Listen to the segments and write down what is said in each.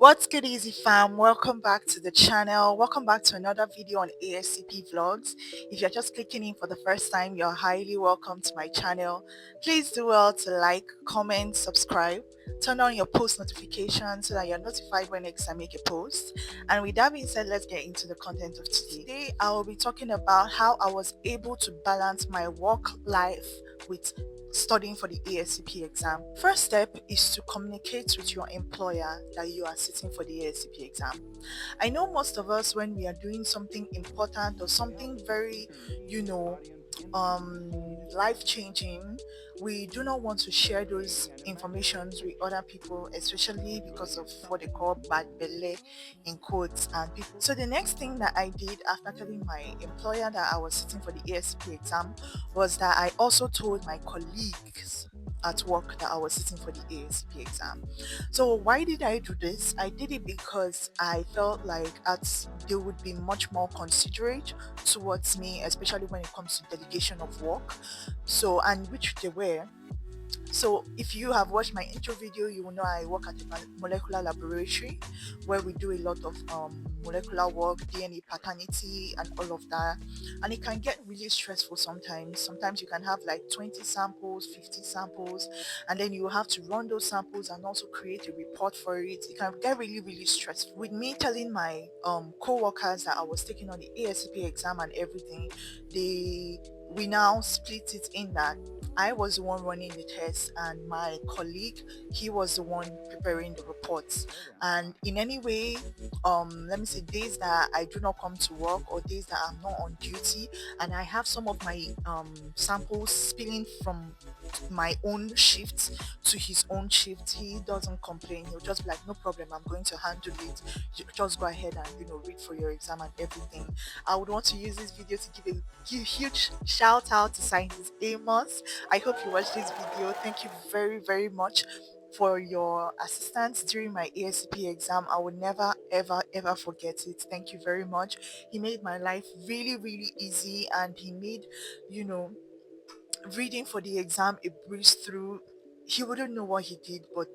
What's good, easy fam? Welcome back to the channel. Welcome back to another video on ASCP vlogs. If you're just clicking in for the first time, you're highly welcome to my channel. Please do well to like, comment, subscribe, turn on your post notifications so that you're notified when next I make a post. And with that being said, let's get into the content of today. Today I will be talking about how I was able to balance my work life with studying for the ASCP exam. First step is to communicate with your employer that you are sitting for the ASCP exam. I know most of us, when we are doing something important or something very, you know, life changing, we do not want to share those informations with other people, especially because of what they call bad belly in quotes and people. So the next thing that I did after telling my employer that I was sitting for the ASCP exam was that I also told my colleagues at work that I was sitting for the ASCP exam. So why did I do this? I did it because I felt like they would be much more considerate towards me, especially when it comes to delegation of work. So, and which they were. So if you have watched my intro video, you will know I work at a molecular laboratory where we do a lot of molecular work, DNA paternity and all of that. And it can get really stressful sometimes. Sometimes you can have like 20 samples, 50 samples, and then you have to run those samples and also create a report for it. It can get really, really stressful. With me telling my co-workers that I was taking on the ASCP exam and everything, we now split it in that I was the one running the test and my colleague, he was the one preparing the reports. And in any way, let me say days that I do not come to work or days that I'm not on duty and I have some of my samples spilling from my own shift to his own shift, he doesn't complain. He'll just be like, no problem, I'm going to handle it. Just go ahead and read for your exam and everything. I would want to use this video to give a huge shout out to scientist Amos. I hope you watched this video. Thank you very, very much for your assistance during my ASCP exam. I will never, ever, ever forget it. Thank you very much. He made my life really, really easy, and he made, you know, reading for the exam a breeze through. He wouldn't know what he did, but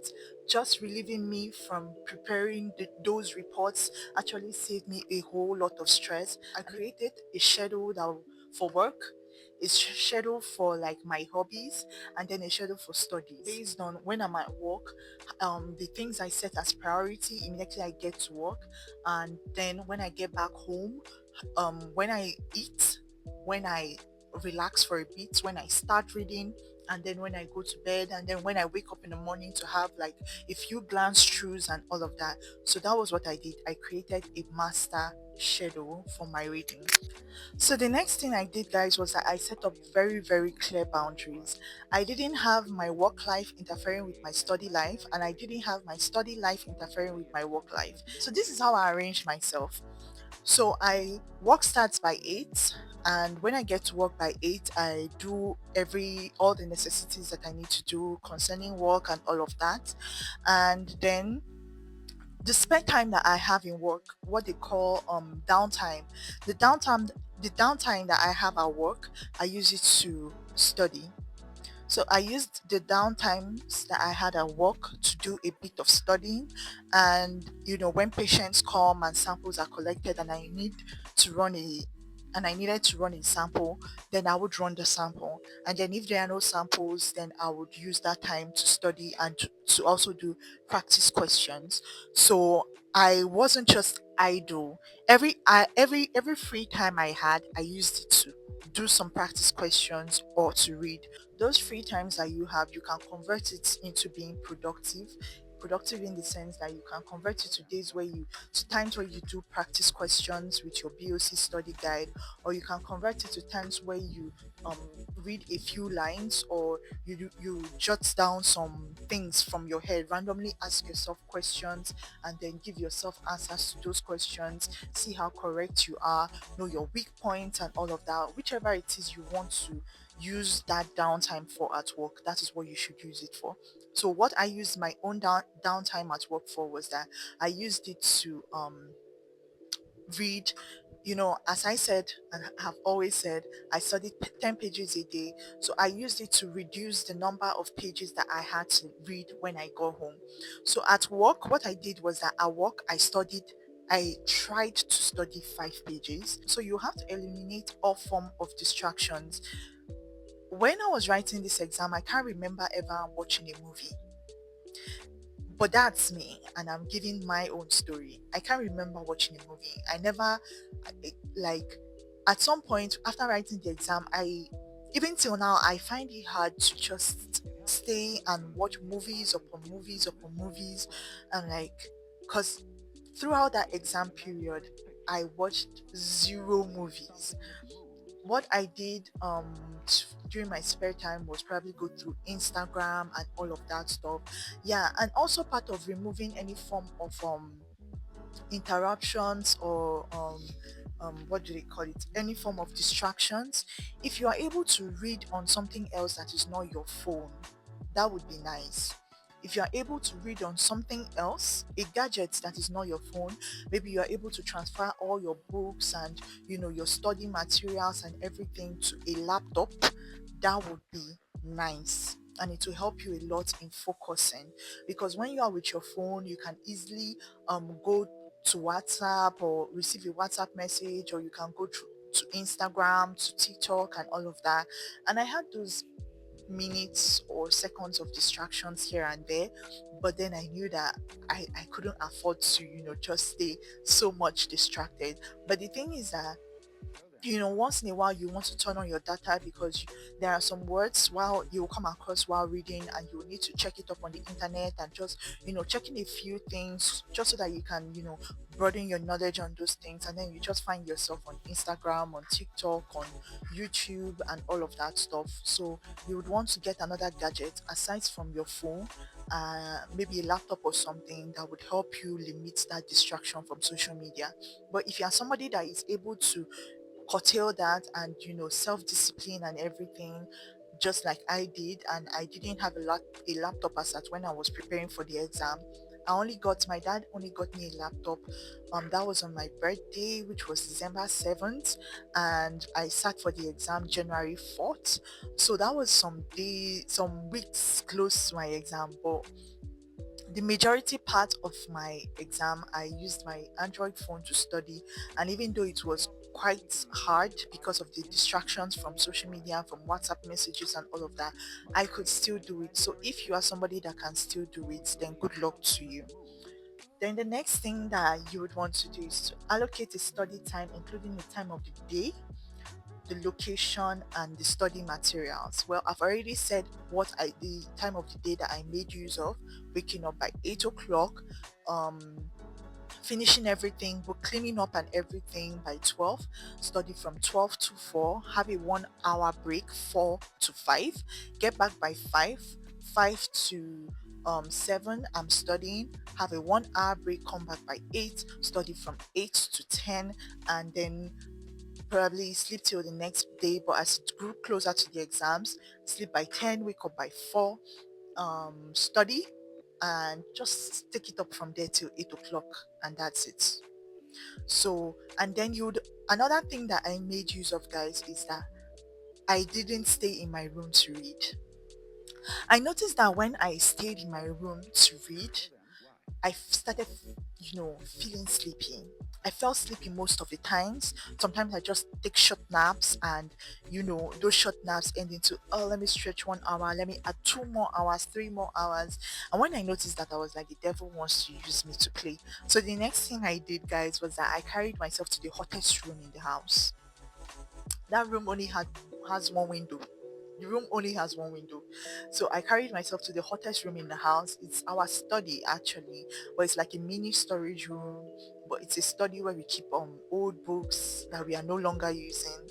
just relieving me from preparing those reports actually saved me a whole lot of stress. I created a schedule for work, a schedule for like my hobbies, and then a schedule for studies based on when I'm at work. The things I set as priority immediately I get to work, and then when I get back home, when I eat, when I relax for a bit, when I start reading, and then when I go to bed, and then when I wake up in the morning to have like a few glance throughs and all of that. So that was what I did. I created a master schedule for my reading. So the next thing I did, guys, was that I set up very, very clear boundaries. I didn't have my work life interfering with my study life, and I didn't have my study life interfering with my work life. So this is how I arranged myself. So I work starts by 8, and when I get to work by 8, I do all the necessities that I need to do concerning work and all of that. And then the spare time that I have in work, what they call downtime, the downtime the downtime that I have at work, I use it to study. So I used the downtimes that I had at work to do a bit of studying. And when patients come and samples are collected and I needed to run a sample, then I would run the sample. And then if there are no samples, then I would use that time to study and to also do practice questions. So I wasn't just idle. Every free time I had, I used it to do some practice questions or to read. Those free times that you have, you can convert it into being productive in the sense that you can convert it to times where you do practice questions with your BOC study guide, or you can convert it to times where you um, read a few lines, or you jot down some things from your head, randomly ask yourself questions and then give yourself answers to those questions, see how correct you are, know your weak points and all of that. Whichever it is you want to use that downtime for at work, that is what you should use it for. So what I used my own downtime at work for was that I used it to read As I said and have always said, I studied 10 pages a day. So I used it to reduce the number of pages that I had to read when I got home. So at work, what I did was that at work, I tried to study 5 pages. So you have to eliminate all form of distractions. When I was writing this exam, I can't remember ever watching a movie. But that's me, and I'm giving my own story. I can't remember watching a movie. I never, like, at some point after writing the exam, even till now, I find it hard to just stay and watch movies upon movies upon movies. And like, because throughout that exam period, I watched zero movies. What I did during my spare time was probably go through Instagram and all of that stuff. Yeah, and also part of removing any form of interruptions or what do they call it? Any form of distractions. If you are able to read on something else that is not your phone, that would be nice. If you are able to read on something else, a gadget that is not your phone, maybe you are able to transfer all your books and your study materials and everything to a laptop, that would be nice. And it will help you a lot in focusing, because when you are with your phone, you can easily go to WhatsApp or receive a WhatsApp message, or you can go to Instagram, to TikTok, and all of that. And I had those minutes or seconds of distractions here and there, but then I knew that I couldn't afford to, just stay so much distracted. But the thing is that once in a while you want to turn on your data, because there are some words while you will come across while reading, and you will need to check it up on the internet and just checking a few things just so that you can broaden your knowledge on those things. And then you just find yourself on Instagram, on TikTok, on YouTube, and all of that stuff. So you would want to get another gadget aside from your phone, maybe a laptop or something that would help you limit that distraction from social media. But if you are somebody that is able to curtail that and self-discipline and everything, just like I did, and I didn't have a laptop as at when I was preparing for the exam. My dad only got me a laptop. That was on my birthday, which was December 7th, and I sat for the exam January 4th. So that was some weeks close to my exam. But the majority part of my exam, I used my Android phone to study. And even though it was quite hard because of the distractions from social media, from WhatsApp messages, and all of that, I could still do it. So if you are somebody that can still do it, then good luck to you. Then the next thing that you would want to do is to allocate a study time, including the time of the day, the location, and the study materials. Well, I've already said the time of the day that I made use of: waking up by 8 o'clock, um, finishing everything, but cleaning up and everything by 12, study from 12 to 4, have a 1 hour break, 4 to 5, get back by 5, 5 to 7, I'm studying, have a 1 hour break, come back by 8, study from 8 to 10, and then probably sleep till the next day. But as it grew closer to the exams, sleep by 10, wake up by 4, study, and just take it up from there till 8 o'clock, and that's it. So, and then another thing that I made use of, guys, is that I didn't stay in my room to read. I noticed that when I stayed in my room to read, I started, feeling sleepy. I felt sleepy most of the times. Sometimes I just take short naps, and those short naps end into, oh, let me stretch 1 hour, let me add 2 more hours, 3 more hours. And when I noticed that, I was like, the devil wants to use me to play. So the next thing I did, guys, was that I carried myself to the hottest room in the house. That room only has one window. The room only has one window. So I carried myself to the hottest room in the house. It's our study, actually, but it's like a mini storage room. But it's a study where we keep old books that we are no longer using.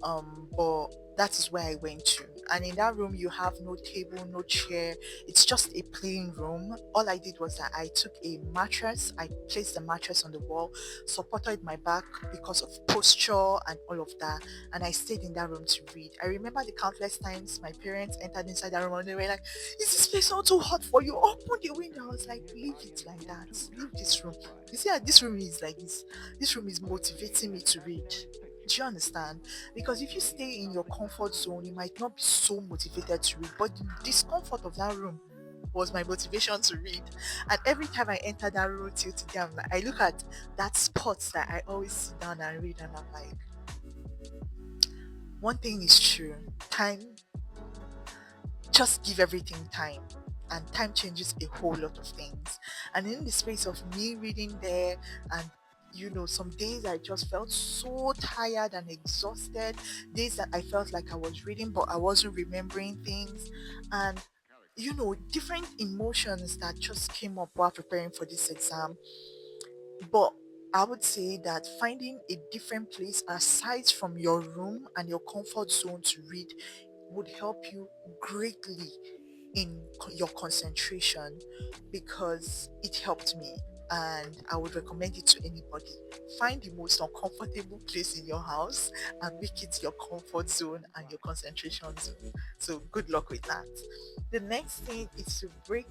But that is where I went to. And in that room, you have no table, no chair. It's just a plain room. All I did was that I took a mattress, I placed the mattress on the wall, supported my back because of posture and all of that. And I stayed in that room to read. I remember the countless times my parents entered inside that room and they were like, "Is this place not too hot for you? Open the window." I was like, "Leave it like that. Leave this room." You see, this room is like this. This room is motivating me to read. Do you understand? Because if you stay in your comfort zone, you might not be so motivated to read. But the discomfort of that room was my motivation to read. And every time I enter that room till today, I look at that spot that I always sit down and read, and I'm like, one thing is true: time. Just give everything time, and time changes a whole lot of things. And in the space of me reading there, and some days I just felt so tired and exhausted, days that I felt like I was reading but I wasn't remembering things, and different emotions that just came up while preparing for this exam. But I would say that finding a different place aside from your room and your comfort zone to read would help you greatly in your concentration, because it helped me, and I would recommend it to anybody. Find the most uncomfortable place in your house and make it your comfort zone and your concentration zone. So good luck with that. The next thing is to break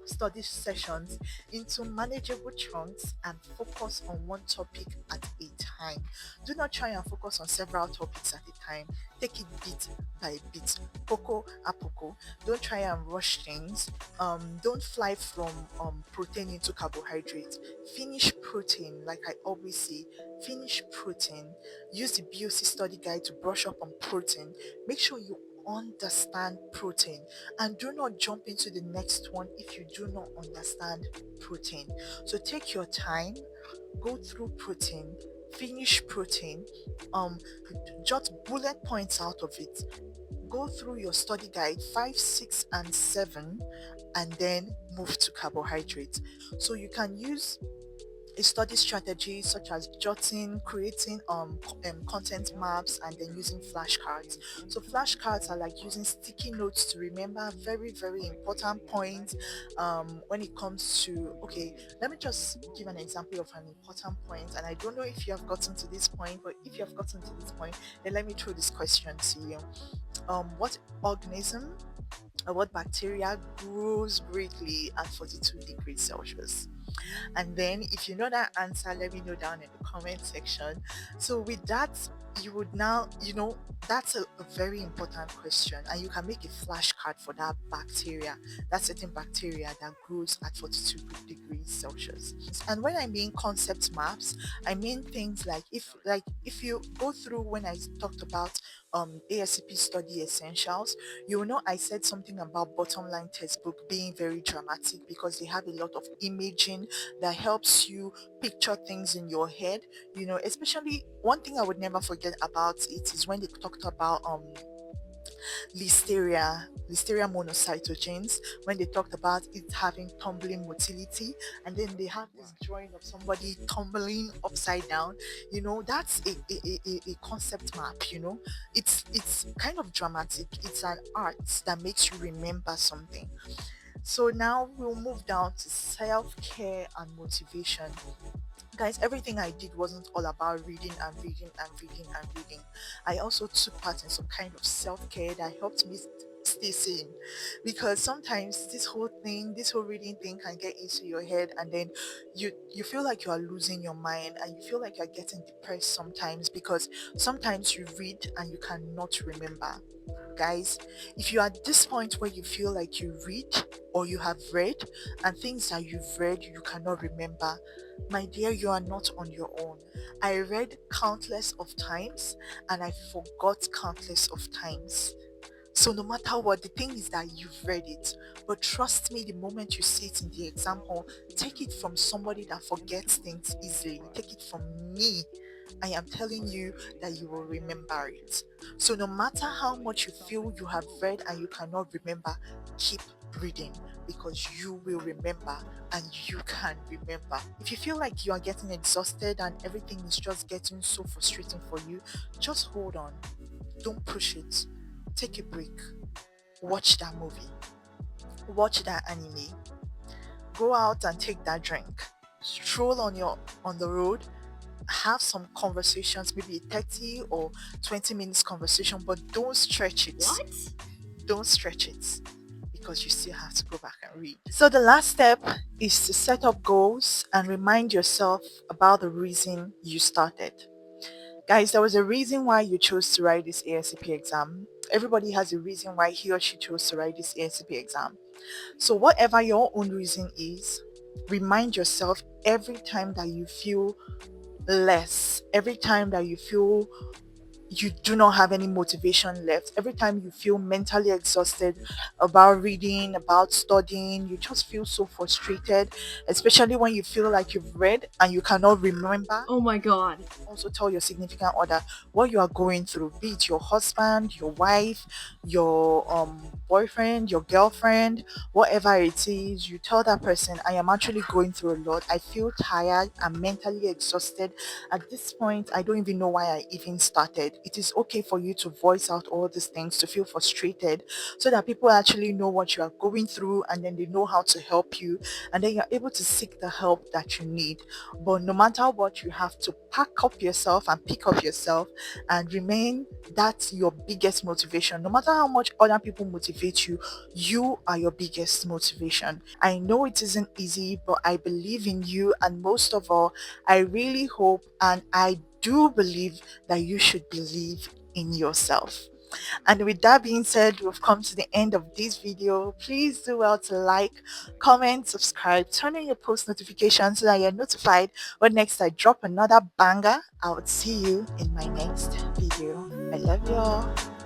study sessions into manageable chunks and focus on one topic at a time. Do not try and focus on several topics at a time. Take it bit by bit, poco a poco. Don't try and rush things. Don't fly from protein into carbohydrates. Finish protein, like I always say. Finish protein. Use the BOC study guide to brush up on protein. Make sure you understand protein, and do not jump into the next one if you do not understand protein. So take your time, go through protein, finish protein, um jot bullet points out of it, go through your study guide 5, 6, and 7, and then move to carbohydrates. So you can use a study strategy such as jotting, creating content maps, and then using flashcards. So flashcards are like using sticky notes to remember very, very important points. When it comes to, okay, let me just give an example of an important point. And I don't know if you have gotten to this point, but if you have gotten to this point, then let me throw this question to you. What organism or what bacteria grows greatly at 42 degrees Celsius? And then if you know that answer, let me know down in the comment section. So with that, you would now, that's a very important question, and you can make a flashcard for that bacteria, that certain bacteria that grows at 42 degrees Celsius. And when I mean concept maps, I mean things like, if you go through when I talked about ASCP study essentials, you will know I said something about bottom line textbook being very dramatic because they have a lot of imaging that helps you picture things in your head. Especially one thing I would never forget about it is when they talked about listeria monocytogenes, when they talked about it having tumbling motility, and then they have this drawing of somebody tumbling upside down. That's a concept map. It's kind of dramatic. It's an art that makes you remember something. So now we'll move down to self-care and motivation. Guys, everything I did wasn't all about reading and reading and reading and reading. I also took part in some kind of self-care that helped me stay sane, because sometimes this whole reading thing can get into your head, and then you feel like you are losing your mind, and you feel like you're getting depressed sometimes, because sometimes you read and you cannot remember. Guys, if you're at this point where you feel like you read or you have read, and things that you've read you cannot remember, my dear, you are not on your own. I read countless of times and I forgot countless of times. So no matter what, the thing is that you've read it. But trust me, the moment you see it in the exam hall, take it from somebody that forgets things easily. Take it from me. I am telling you that you will remember it. So no matter how much you feel you have read and you cannot remember, keep reading, because you will remember and you can remember. If you feel like you are getting exhausted and everything is just getting so frustrating for you, just hold on. don't push it. Take a break. Watch that movie. Watch that anime. Go out and take that drink. Stroll on the road. Have some conversations, maybe a 30 or 20 minutes conversation, but don't stretch it. What? Don't stretch it because you still have to go back and read. So the last step is to set up goals and remind yourself about the reason you started. Guys, there was a reason why you chose to write this ASCP exam. Everybody has a reason why he or she chose to write this ASCP exam. So whatever your own reason is, remind yourself every time that you feel less, every time that you feel you do not have any motivation left, every time you feel mentally exhausted about reading, about studying, you just feel so frustrated, especially when you feel like you've read and you cannot remember. Oh my god. Also tell your significant other what you are going through, be it your husband, your wife, your boyfriend, your girlfriend, whatever it is. You tell that person, I am actually going through a lot, I feel tired, I'm mentally exhausted. At this point, I don't even know why I even started. It is okay for you to voice out all these things, to feel frustrated, so that people actually know what you are going through and then they know how to help you, and then you're able to seek the help that you need. But no matter what, you have to pack up yourself and pick up yourself and remain. That's your biggest motivation. No matter how much other people motivate you, you are your biggest motivation. I know it isn't easy, but I believe in you. And most of all, I really hope and I do believe that you should believe in yourself. And with that being said, we've come to the end of this video. Please do well to like, comment, subscribe, turn on your post notifications so that you're notified when next I drop another banger. I would see you in my next video. I love y'all.